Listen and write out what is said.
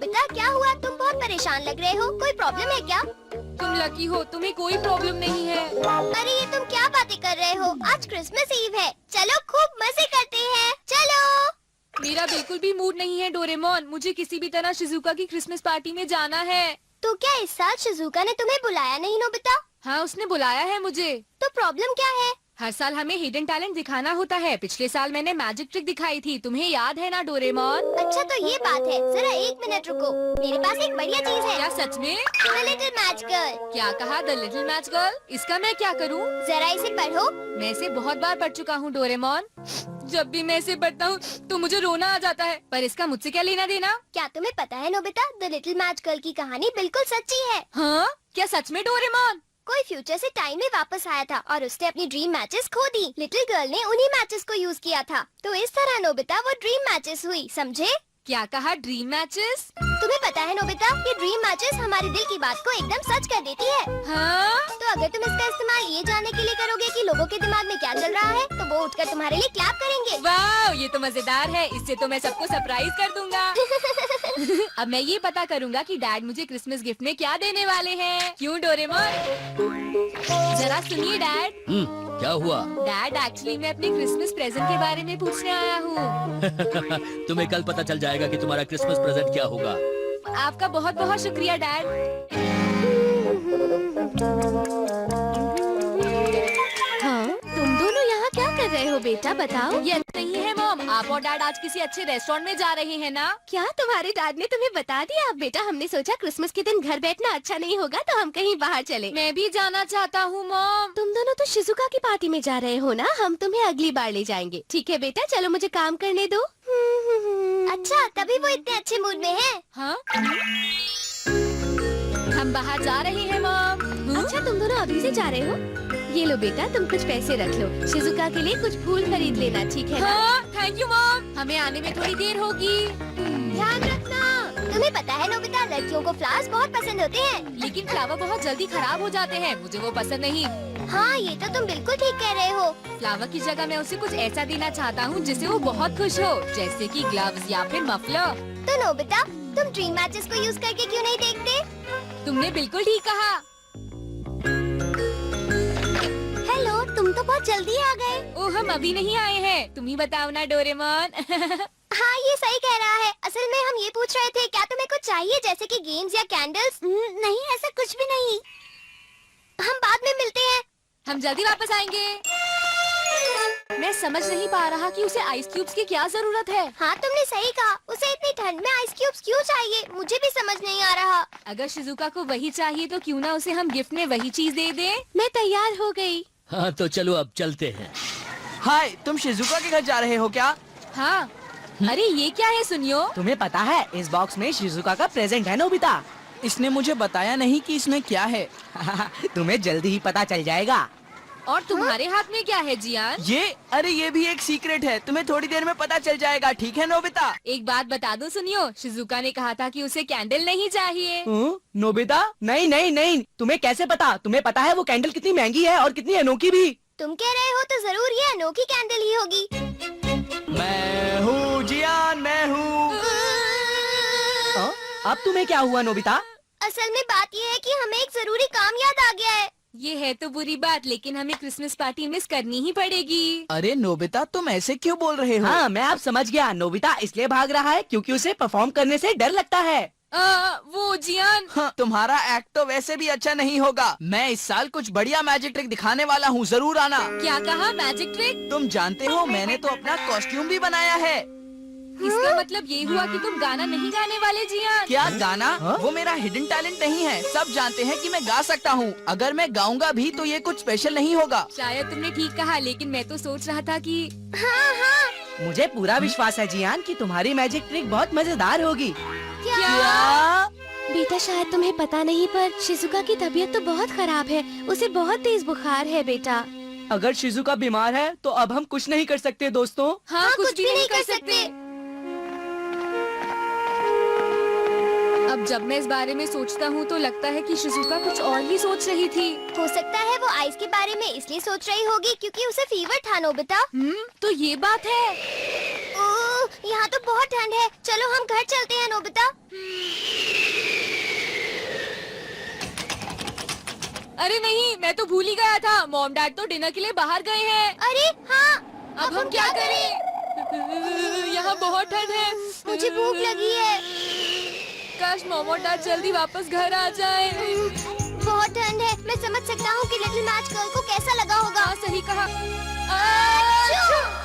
Nobita, क्या हुआ? तुम बहुत परेशान लग रहे हो। कोई प्रॉब्लम है क्या? तुम लकी हो, तुम्हें कोई प्रॉब्लम नहीं है। अरे ये तुम क्या बातें कर रहे हो? आज क्रिसमस ईव है। चलो खूब मजे करते हैं। चलो। मेरा बिल्कुल भी मूड नहीं है डोरेमोन। मुझे किसी भी तरह शिजुका की क्रिसमस पार्टी में जाना है। तो क्या इस साल शिजुका ने तुम्हें बुलाया नहीं नोबिता? हाँ, उसने बुलाया है मुझे। तो प्रॉब्लम क्या है? हर साल हमें हिडन टैलेंट दिखाना होता है। पिछले साल मैंने मैजिक ट्रिक दिखाई थी, तुम्हें याद है ना डोरेमोन? अच्छा तो ये बात है। जरा 1 मिनट रुको, मेरे पास एक बढ़िया चीज है। क्या सच में? The little match girl. क्या कहा? The little match girl? इसका मैं क्या करूँ? जरा इसे पढ़ो। मैं इसे बहुत बार पढ़ चुका हूँ डोरेमोन। जब भी मैं इसे पढ़ता हूँ तो मुझे रोना आ जाता है। पर इसका मुझसे क्या लेना देना? क्या तुम्हें पता है Nobita, the little match girl की कहानी बिल्कुल सच्ची है। हाँ, क्या सच में डोरेमोन? कोई फ्यूचर से टाइम में वापस आया था और उसने अपनी ड्रीम मैचेस खो दी। लिटिल गर्ल ने उन्हीं मैचेस को यूज किया था। तो इस तरह नोबिता वो ड्रीम मैचेस हुई, समझे? क्या कहा? Dream matches? तुम्हें पता है नोबिता, ये ड्रीम मैचेस हमारे दिल की बात को एकदम सच कर देती है। हाँ? तो अगर तुम इसका इस्तेमाल ये जानने के लिए करोगे कि लोगों के दिमाग में क्या चल रहा है, तो वो उठकर तुम्हारे लिए क्लैप करेंगे। वाह, ये तो मजेदार है। इससे तो मैं सबको सरप्राइज कर दूंगा। अब मैं ये पता करूंगा कि डैड मुझे क्रिसमस गिफ्ट में क्या देने वाले हैं। क्यों डोरेमोन? जरा सुनिए डैड। क्या हुआ? डैड, एक्चुअली मैं अपने क्रिसमस प्रेजेंट के बारे में पूछने आया हूँ। तुम्हें कल पता चल जाएगा कि तुम्हारा क्रिसमस प्रेजेंट क्या होगा। आपका बहुत बहुत शुक्रिया डैड। हाँ, तुम दोनों यहाँ क्या कर रहे हो बेटा, बताओ। ये नहीं है मॉम, आप और डैड आज किसी अच्छे रेस्टोरेंट में जा रहे हैं ना? क्या तुम्हारे डैड ने तुम्हें बता दिया? बेटा, हमने सोचा क्रिसमस के दिन घर बैठना अच्छा नहीं होगा, तो हम कहीं बाहर चले। मैं भी जाना चाहता हूँ मॉम। तुम दोनों तो शिजुका की पार्टी में जा रहे हो ना, हम तुम्हें अगली बार ले जाएंगे। ठीक है बेटा, चलो मुझे काम करने दो। अच्छा, तभी वो इतने अच्छे मूड में है। हाँ? हम बाहर जा रहे हैं मॉम। अच्छा, तुम दोनों अभी से जा रहे हो? ये लो बेटा, तुम कुछ पैसे रख लो। शिजुका के लिए कुछ फूल खरीद लेना, ठीक है ना? हाँ, थैंक यू मॉम। हमें आने में थोड़ी देर होगी। ध्यान रखना। तुम्हें पता है नोबिता, लड़कियों को फ्लावर्स बहुत पसंद होते हैं। लेकिन फ्लावर बहुत जल्दी खराब हो जाते हैं, मुझे वो पसंद नहीं। हाँ, ये तो तुम बिल्कुल ठीक कह रहे हो। फ्लावर की जगह मैं उसे कुछ ऐसा देना चाहता हूँ जिससे वो बहुत खुश हो, जैसे कि ग्लव्स या फिर मफलर। तो नोबिता, तुम ड्रीम मैचेस को यूज करके क्यों नहीं देखते? तुमने बिल्कुल ठीक कहा। हेलो, तुम तो बहुत जल्दी आ गए। ओह, हम अभी नहीं आए हैं। तुम ही बताओ ना डोरेमोन। हाँ, ये सही कह रहा है। असल में हम ये पूछ रहे थे, क्या तुम्हें कुछ चाहिए जैसे कि गेम्स या कैंडल्स? नहीं, ऐसा कुछ भी नहीं। हम बाद में मिलते हैं। हम जल्दी वापस आएंगे। मैं समझ नहीं पा रहा कि उसे आइस क्यूब्स की क्या जरूरत है। हाँ, तुमने सही कहा। उसे इतनी ठंड में आइस क्यूब्स क्यों चाहिए, मुझे भी समझ नहीं आ रहा। अगर शिजुका को वही चाहिए तो क्यों ना उसे हम गिफ्ट में वही चीज दे दें। मैं तैयार हो गई। हाँ तो चलो अब चलते हैं। हाय, तुम शिजुका के घर जा रहे हो क्या? हाँ। अरे ये क्या है सुनियो? तुम्हें पता है इस बॉक्स में शिजुका का प्रेजेंट है नोबिता। इसने मुझे बताया नहीं कि इसमें क्या है। तुम्हें जल्दी ही पता चल जाएगा। और तुम्हारे हाथ में क्या है जियान? ये भी एक सीक्रेट है, तुम्हें थोड़ी देर में पता चल जाएगा, ठीक है नोबिता? एक बात बता दो सुनियो, शिजुका ने कहा था कि उसे कैंडल नहीं चाहिए। नोबिता, नहीं नहीं नहीं, तुम्हें कैसे पता? तुम्हें पता है वो कैंडल कितनी महंगी है और कितनी अनोखी भी। तुम कह रहे हो तो जरूर ये अनोखी कैंडल ही होगी। मैं हूँ जियान, मैं हूँ। अब तुम्हें क्या हुआ नोबिता? असल में बात ये है कि हमें एक जरूरी काम याद आ गया है। ये है तो बुरी बात, लेकिन हमें क्रिसमस पार्टी मिस करनी ही पड़ेगी। अरे नोबिता, तुम ऐसे क्यों बोल रहे हो? हाँ, मैं अब समझ गया। नोबिता इसलिए भाग रहा है क्योंकि उसे परफॉर्म करने से डर लगता है। वो जियान। हाँ, तुम्हारा एक्ट तो वैसे भी अच्छा नहीं होगा। मैं इस साल कुछ बढ़िया मैजिक ट्रिक दिखाने वाला हूँ, जरूर आना। क्या कहा? Magic trick? तुम जानते हो मैंने तो अपना कॉस्ट्यूम भी बनाया है। इसका मतलब ये हुआ कि तुम गाना नहीं गाने वाले जियान? क्या गाना? वो मेरा हिडन टैलेंट नहीं है। सब जानते हैं कि मैं गा सकता हूँ। अगर मैं गाऊंगा भी तो ये कुछ स्पेशल नहीं होगा। शायद तुमने ठीक कहा, लेकिन मैं तो सोच रहा था कि हाँ, मुझे पूरा विश्वास है जियान कि तुम्हारी मैजिक ट्रिक बहुत मजेदार होगी। क्या? बेटा, शायद तुम्हें पता नहीं, पर शिजुका की तबीयत तो बहुत खराब है। उसे बहुत तेज बुखार है बेटा। अगर शिजुका बीमार है तो अब हम कुछ नहीं कर सकते दोस्तों। हाँ, कुछ भी नहीं कर सकते। अब जब मैं इस बारे में सोचता हूँ तो लगता है कि शिजुका कुछ और ही सोच रही थी। हो सकता है वो आइस के बारे में इसलिए सोच रही होगी क्योंकि उसे फीवर था नोबिता। तो ये बात है। ओह, यहाँ तो बहुत ठंड है। चलो हम घर चलते हैं नोबिता। अरे नहीं, मैं तो भूल ही गया था। मॉम डैड तो डिनर के लिए बाहर गए हैं। अरे हाँ, अब हम क्या करें? यहाँ बहुत ठंड है। मुझे भूख लगी है। काश मॉम और डैड जल्दी वापस घर आ जाए। बहुत ठंड है। मैं समझ सकता हूँ कि लिटिल मैच गर्ल को कैसा लगा होगा। हाँ, सही कहा। achoo!